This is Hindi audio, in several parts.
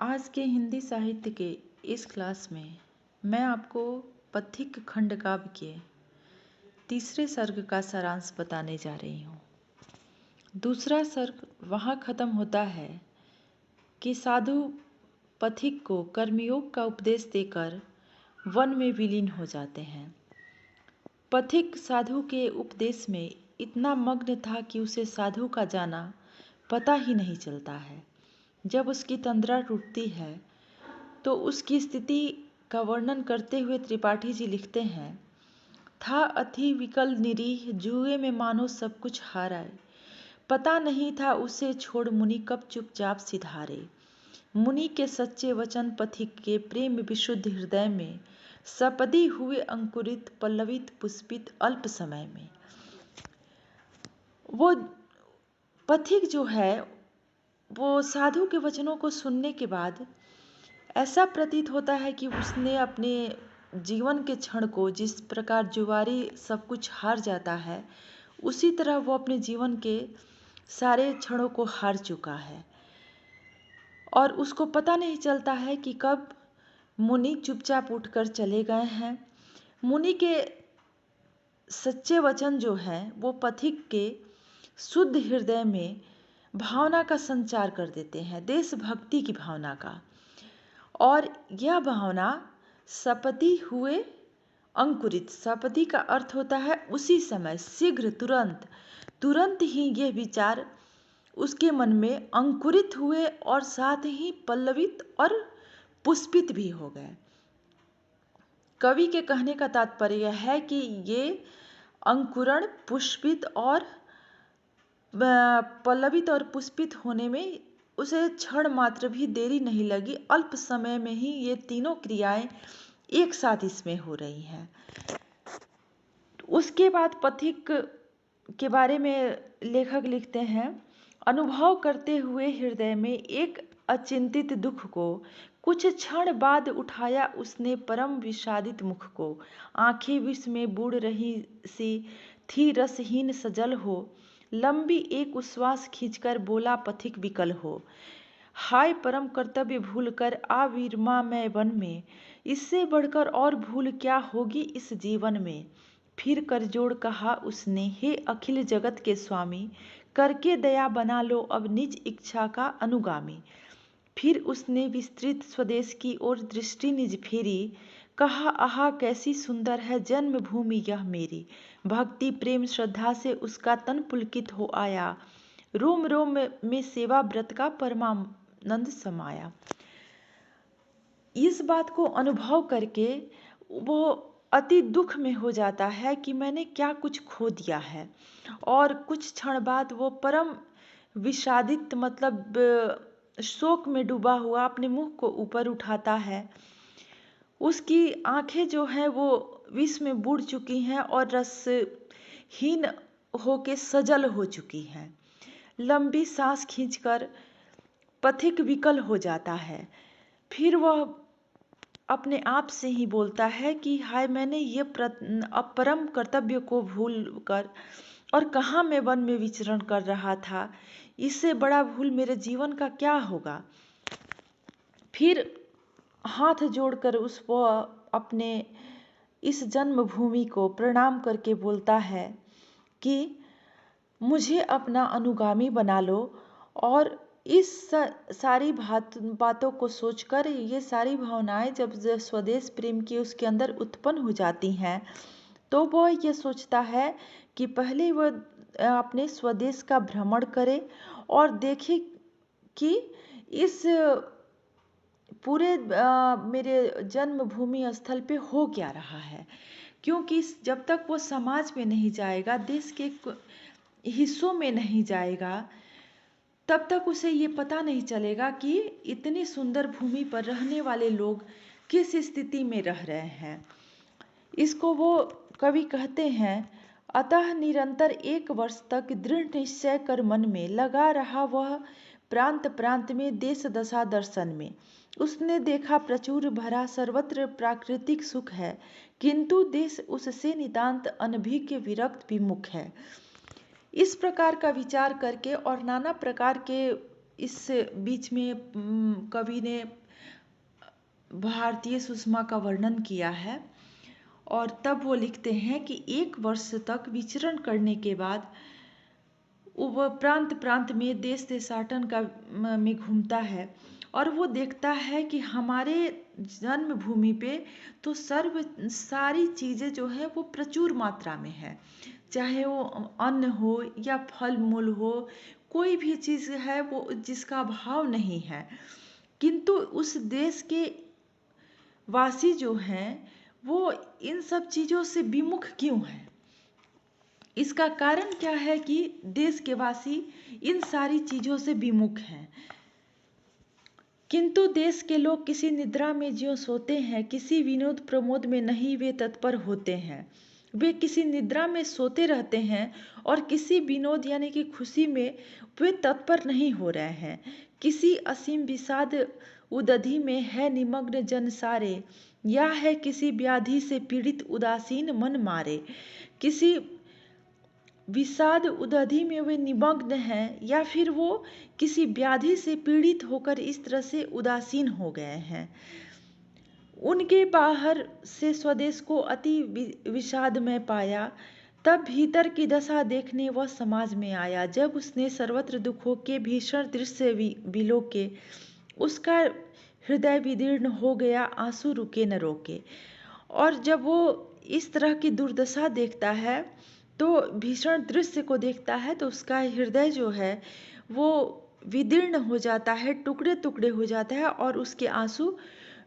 आज के हिंदी साहित्य के इस क्लास में मैं आपको पथिक खंड काव्य के तीसरे सर्ग का सारांश बताने जा रही हूँ। दूसरा सर्ग वहाँ खत्म होता है कि साधु पथिक को कर्मयोग का उपदेश देकर वन में विलीन हो जाते हैं। पथिक साधु के उपदेश में इतना मग्न था कि उसे साधु का जाना पता ही नहीं चलता है। जब उसकी तंद्रा टूटती है तो उसकी स्थिति का वर्णन करते हुए त्रिपाठी जी लिखते हैं, था अति विकल निरीह, जुए में मानो सब कुछ हाराए। पता नहीं था उसे छोड़ मुनि कब चुपचाप सिधारे। मुनि के सच्चे वचन पथिक के प्रेम विशुद्ध हृदय में सपदी हुए अंकुरित पल्लवित पुष्पित अल्प समय में। वो पथिक जो है वो साधु के वचनों को सुनने के बाद ऐसा प्रतीत होता है कि उसने अपने जीवन के क्षण को, जिस प्रकार जुआरी सब कुछ हार जाता है, उसी तरह वो अपने जीवन के सारे क्षणों को हार चुका है और उसको पता नहीं चलता है कि कब मुनि चुपचाप उठकर चले गए हैं। मुनि के सच्चे वचन जो हैं वो पथिक के शुद्ध हृदय में भावना का संचार कर देते हैं, देशभक्ति की भावना का। और यह भावना सपदी हुए अंकुरित, सपदी का अर्थ होता है उसी समय, शीघ्र, तुरंत। तुरंत ही ये विचार उसके मन में अंकुरित हुए और साथ ही पल्लवित और पुष्पित भी हो गए। कवि के कहने का तात्पर्य है कि ये अंकुरण, पुष्पित और पल्लवित और पुष्पित होने में उसे क्षण मात्र भी देरी नहीं लगी। अल्प समय में ही ये तीनों क्रियाएं एक साथ इसमें हो रही हैं। उसके बाद पथिक के बारे में लेखक लिखते हैं, अनुभव करते हुए हृदय में एक अचिंतित दुख को कुछ क्षण बाद उठाया उसने परम विषादित मुख को। आंखें विष में बूढ़ रही सी थी, रसहीन सजल हो, लंबी एक उश्वास खींचकर बोला पथिक विकल हो। हाय परम कर्तव्य भूल कर आविर्मा मैं वन में, इससे बढ़कर और भूल क्या होगी इस जीवन में। फिर कर जोड़ कहा उसने, हे अखिल जगत के स्वामी, करके दया बना लो अब निज इच्छा का अनुगामी। फिर उसने विस्तृत स्वदेश की ओर दृष्टि निज फेरी, कहा आहा कैसी सुंदर है जन्मभूमि यह मेरी। भक्ति प्रेम श्रद्धा से उसका तन पुलकित हो आया, रोम रोम में सेवा व्रत का परमानंद समाया। इस बात को अनुभव करके वो अति दुख में हो जाता है कि मैंने क्या कुछ खो दिया है। और कुछ क्षण बाद वो परम विषादित, मतलब शोक में डूबा हुआ अपने मुंह को ऊपर उठाता है। उसकी आंखें जो हैं वो विष में बुड़ चुकी हैं और रसहीन होके सजल हो चुकी हैं। लंबी सांस खींचकर पथिक विकल हो जाता है। फिर वह अपने आप से ही बोलता है कि हाय मैंने ये परम कर्तव्य को भूल कर और कहाँ मैं वन में विचरण कर रहा था, इससे बड़ा भूल मेरे जीवन का क्या होगा। फिर हाथ जोड़कर उसको अपने इस जन्मभूमि को प्रणाम करके बोलता है कि मुझे अपना अनुगामी बना लो। और इस सारी बातों को सोचकर ये सारी भावनाएं जब स्वदेश प्रेम की उसके अंदर उत्पन्न हो जाती हैं तो वह ये सोचता है कि पहले वह अपने स्वदेश का भ्रमण करे और देखे कि इस पूरे मेरे जन्मभूमि स्थल पे हो क्या रहा है। क्योंकि जब तक वो समाज में नहीं जाएगा, देश के हिस्सों में नहीं जाएगा, तब तक उसे ये पता नहीं चलेगा कि इतनी सुंदर भूमि पर रहने वाले लोग किस स्थिति में रह रहे हैं। इसको वो कवि कहते हैं, अतः निरंतर 1 वर्ष तक दृढ़ निश्चय कर मन में लगा रहा वह प्रांत प्रांत में देश दशा दर्शन में। उसने देखा प्रचुर भरा सर्वत्र प्राकृतिक सुख है, किंतु देश उससे नितांत अनभिज्ञ विरक्त विमुख है। इस प्रकार का विचार करके और नाना प्रकार के इस बीच में कवि ने भारतीय सुषमा का वर्णन किया है। और तब वो लिखते हैं कि 1 वर्ष तक विचरण करने के बाद वह प्रांत प्रांत में देश देशाटन का में घूमता है और वो देखता है कि हमारे जन्मभूमि पे तो सारी चीज़ें जो है वो प्रचुर मात्रा में है, चाहे वो अन्न हो या फल मूल हो, कोई भी चीज़ है वो जिसका अभाव नहीं है। किंतु उस देश के वासी जो हैं वो इन सब चीज़ों से विमुख क्यों हैं? इसका कारण क्या है कि देश के वासी इन सारी चीज़ों से विमुख हैं। किंतु देश के लोग किसी निद्रा में ज्यों सोते हैं, किसी विनोद प्रमोद में नहीं वे तत्पर होते हैं। वे किसी निद्रा में सोते रहते हैं और किसी विनोद यानी कि खुशी में वे तत्पर नहीं हो रहे हैं। किसी असीम विषाद उदधि में है निमग्न जन सारे, या है किसी व्याधि से पीड़ित उदासीन मन मारे। किसी विषाद उदधि में वे निमग्न हैं या फिर वो किसी व्याधि से पीड़ित होकर इस तरह से उदासीन हो गए हैं। उनके बाहर से स्वदेश को अति विषाद में पाया, तब भीतर की दशा देखने वह समाज में आया। जब उसने सर्वत्र दुखों के भीषण दृश्य विलोके, उसका हृदय विदीर्ण हो गया, आंसू रुके न रोके। और जब वो इस तरह की दुर्दशा देखता है, तो भीषण दृश्य को देखता है, तो उसका हृदय जो है वो विदीर्ण हो जाता है, टुकड़े टुकड़े हो जाता है और उसके आंसू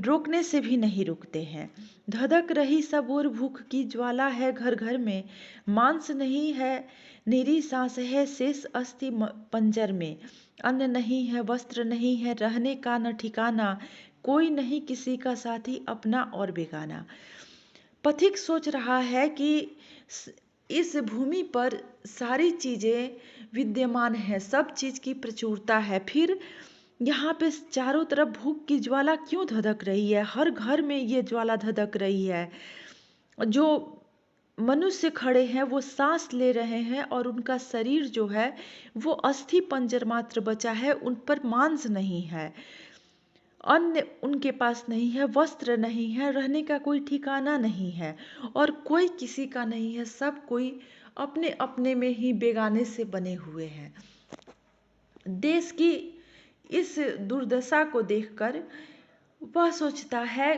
रोकने से भी नहीं रुकते हैं। धधक रही सब ओर भूख की ज्वाला है घर घर में, मांस नहीं है निरी सांस है शेष अस्थि पंजर में। अन्न नहीं है वस्त्र नहीं है रहने का न ठिकाना, कोई नहीं किसी का साथी अपना और बेगाना। पथिक सोच रहा है कि इस भूमि पर सारी चीज़ें विद्यमान है, सब चीज़ की प्रचुरता है, फिर यहाँ पे चारों तरफ भूख की ज्वाला क्यों धधक रही है? हर घर में ये ज्वाला धधक रही है। जो मनुष्य खड़े हैं वो सांस ले रहे हैं और उनका शरीर जो है वो अस्थि पंजर मात्र बचा है, उन पर मांस नहीं है, अन्न उनके पास नहीं है, वस्त्र नहीं है, रहने का कोई ठिकाना नहीं है और कोई किसी का नहीं है। सब कोई अपने अपने में ही बेगाने से बने हुए हैं। देश की इस दुर्दशा को देखकर वह सोचता है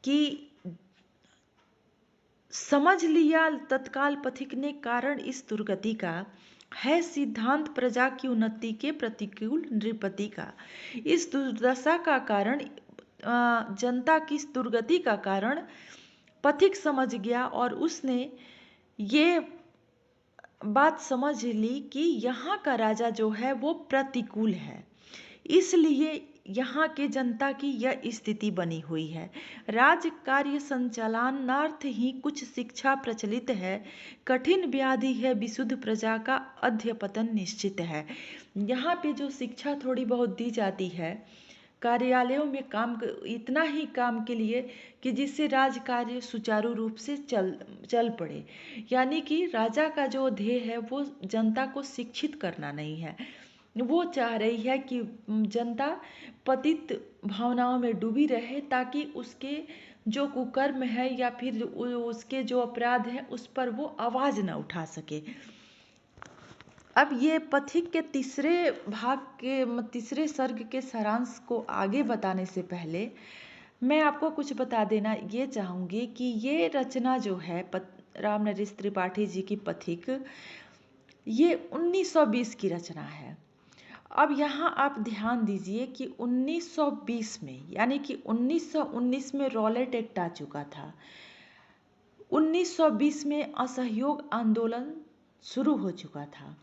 कि समझ लिया तत्काल पथिक ने कारण इस दुर्गति का, है सिद्धांत प्रजा की उन्नति के प्रतिकूल नृपति का। इस दुर्दशा का कारण, जनता की इस दुर्गति का कारण पथिक समझ गया और उसने ये बात समझ ली कि यहाँ का राजा जो है वो प्रतिकूल है, इसलिए यहाँ के जनता की यह स्थिति बनी हुई है। राज कार्य संचालनार्थ ही कुछ शिक्षा प्रचलित है, कठिन व्याधि है विशुद्ध प्रजा का अध्यपतन निश्चित है। यहाँ पे जो शिक्षा थोड़ी बहुत दी जाती है कार्यालयों में इतना ही काम के लिए कि जिससे राज कार्य सुचारू रूप से चल पड़े, यानी कि राजा का जो ध्येय है वो जनता को शिक्षित करना नहीं है। वो चाह रही है कि जनता पतित भावनाओं में डूबी रहे ताकि उसके जो कुकर्म है या फिर उसके जो अपराध है उस पर वो आवाज़ न उठा सके। अब ये पथिक के तीसरे सर्ग के सारांश को आगे बताने से पहले मैं आपको कुछ बता देना ये चाहूँगी कि ये रचना जो है रामनरेश त्रिपाठी जी की पथिक, ये 1920 की रचना है। अब यहाँ आप ध्यान दीजिए कि 1920 में यानी कि 1919 में रॉलेट एक्ट आ चुका था, 1920 में असहयोग आंदोलन शुरू हो चुका था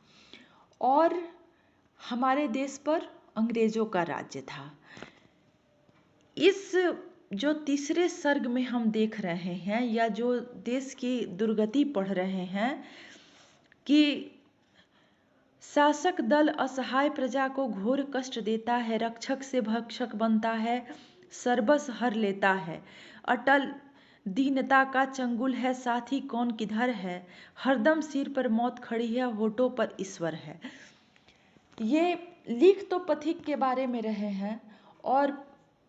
और हमारे देश पर अंग्रेजों का राज्य था। इस जो तीसरे सर्ग में हम देख रहे हैं या जो देश की दुर्गति पढ़ रहे हैं कि शासक दल असहाय प्रजा को घोर कष्ट देता है, रक्षक से भक्षक बनता है, सर्वस हर लेता है, अटल दीनता का चंगुल है, साथी कौन किधर है, हरदम सिर पर मौत खड़ी है, होठों पर ईश्वर है। ये लिख तो पथिक के बारे में रहे हैं और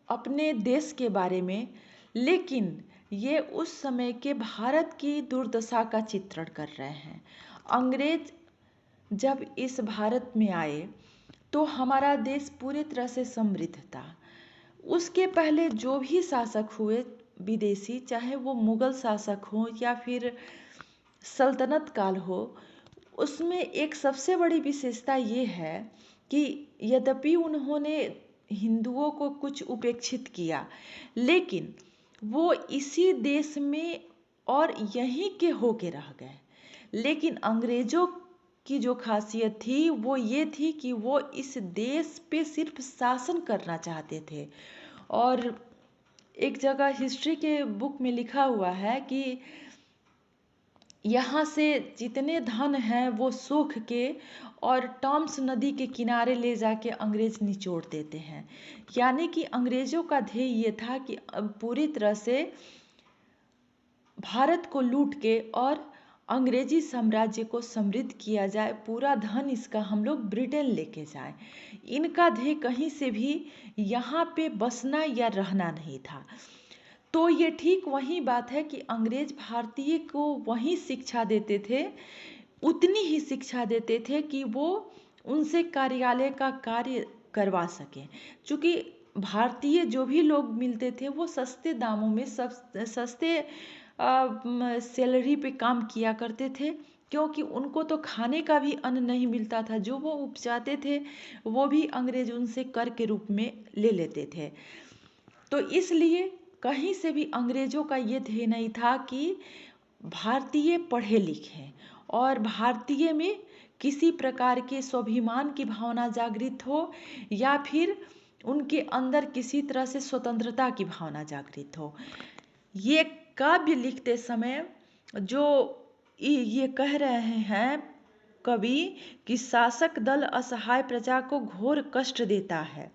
अपने देश के बारे में, लेकिन ये उस समय के भारत की दुर्दशा का चित्रण कर रहे हैं। अंग्रेज जब इस भारत में आए तो हमारा देश पूरी तरह से समृद्ध था। उसके पहले जो भी शासक हुए विदेशी, चाहे वो मुगल शासक हो या फिर सल्तनत काल हो, उसमें एक सबसे बड़ी विशेषता ये है कि यद्यपि उन्होंने हिंदुओं को कुछ उपेक्षित किया, लेकिन वो इसी देश में और यहीं के होके रह गए। लेकिन अंग्रेजों की जो खासियत थी वो ये थी कि वो इस देश पे सिर्फ शासन करना चाहते थे। और एक जगह हिस्ट्री के बुक में लिखा हुआ है कि यहाँ से जितने धन हैं वो सोख के और टॉम्स नदी के किनारे ले जाके अंग्रेज निचोड़ देते हैं। यानी कि अंग्रेजों का ध्येय ये था कि अब पूरी तरह से भारत को लूट के और अंग्रेजी साम्राज्य को समृद्ध किया जाए, पूरा धन इसका हम लोग ब्रिटेन लेके जाएं। इनका ध्येय कहीं से भी यहाँ पे बसना या रहना नहीं था। तो ये ठीक वही बात है कि अंग्रेज भारतीय को वही शिक्षा देते थे, उतनी ही शिक्षा देते थे कि वो उनसे कार्यालय का कार्य करवा सकें। क्योंकि भारतीय जो भी लोग मिलते थे वो सस्ते दामों में सस्ते सैलरी पे काम किया करते थे, क्योंकि उनको तो खाने का भी अन्न नहीं मिलता था। जो वो उपजाते थे वो भी अंग्रेज उनसे कर के रूप में ले लेते थे। तो इसलिए कहीं से भी अंग्रेजों का ये ध्येय नहीं था कि भारतीय पढ़े लिखे और भारतीय में किसी प्रकार के स्वाभिमान की भावना जागृत हो या फिर उनके अंदर किसी तरह से स्वतंत्रता की भावना जागृत हो। ये काव्य लिखते समय जो ये कह रहे हैं कवि कि शासक दल असहाय प्रजा को घोर कष्ट देता है,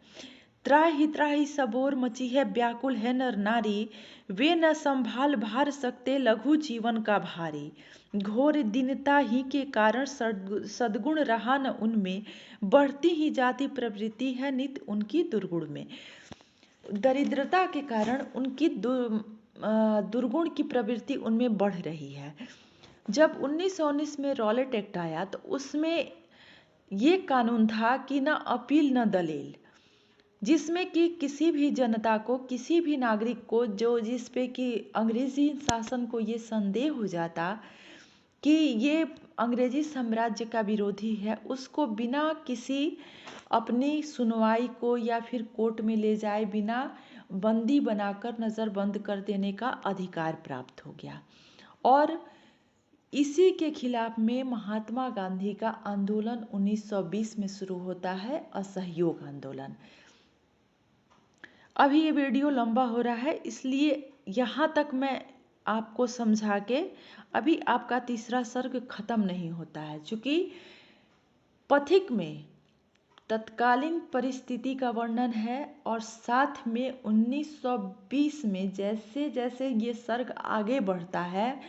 त्राहि त्राहि सबोर मची है, व्याकुल है नर नारी, वे न संभाल भार सकते लघु जीवन का भारी। घोर दीनता ही के कारण सद्गुण रहा न उनमें, बढ़ती ही जाती प्रवृत्ति है नित उनकी दुर्गुण में। दरिद्रता के कारण उनकी दुर्गुण की प्रवृत्ति उनमें बढ़ रही है। जब 1919 में रॉलेट एक्ट आया तो उसमें ये कानून था कि न अपील न दलील, जिसमें कि किसी भी जनता को, किसी भी नागरिक को जो जिस पे कि अंग्रेजी शासन को ये संदेह हो जाता कि ये अंग्रेजी साम्राज्य का विरोधी है, उसको बिना किसी अपनी सुनवाई को या फिर कोर्ट में ले जाए बिना बंदी बनाकर नज़रबंद कर देने का अधिकार प्राप्त हो गया। और इसी के खिलाफ में महात्मा गांधी का आंदोलन 1920 में शुरू होता है, असहयोग आंदोलन। अभी ये वीडियो लंबा हो रहा है, इसलिए यहाँ तक मैं आपको समझा के, अभी आपका तीसरा सर्ग खत्म नहीं होता है। चूँकि पथिक में तत्कालीन परिस्थिति का वर्णन है और साथ में 1920 में जैसे जैसे ये सर्ग आगे बढ़ता है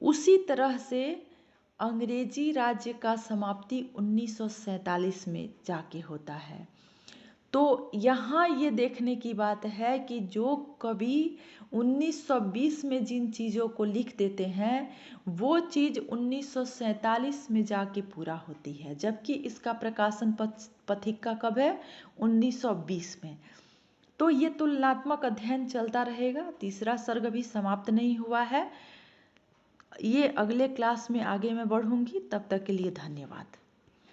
उसी तरह से अंग्रेजी राज्य का समाप्ति 1947 में जाके होता है। तो यहाँ ये देखने की बात है कि जो कवि 1920 में जिन चीज़ों को लिख देते हैं वो चीज़ 1947 में जाके पूरा होती है, जबकि इसका प्रकाशन पथिक का कब है? 1920 में। तो ये तुलनात्मक अध्ययन चलता रहेगा, तीसरा सर्ग भी समाप्त नहीं हुआ है। ये अगले क्लास में आगे मैं बढ़ूंगी, तब तक के लिए धन्यवाद।